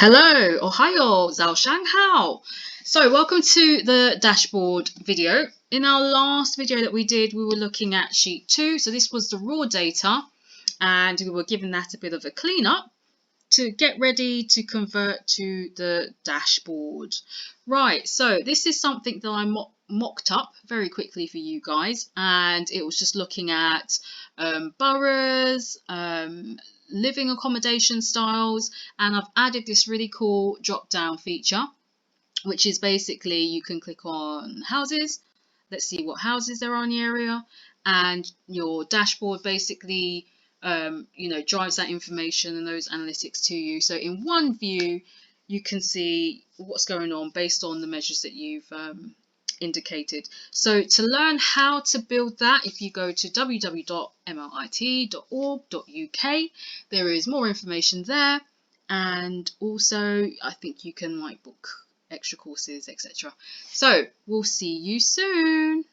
Hello, Ohio, Zhao Shang Hao. So welcome to the dashboard video. In our last video that we did, we were looking at sheet 2. So this was the raw data and we were giving that a bit of a cleanup to get ready to convert to the dashboard. Right, so this is something that I mocked up very quickly for you guys, and it was just looking at boroughs, living accommodation styles, and I've added this really cool drop down feature, which is basically you can click on houses. Let's see what houses there are in the area, and your dashboard basically drives that information and those analytics to you. So in one view you can see what's going on based on the measures that you've indicated. So to learn how to build that, if you go to www.mlit.org.uk, there is more information there, and also I think you can book extra courses, etc. So we'll see you soon.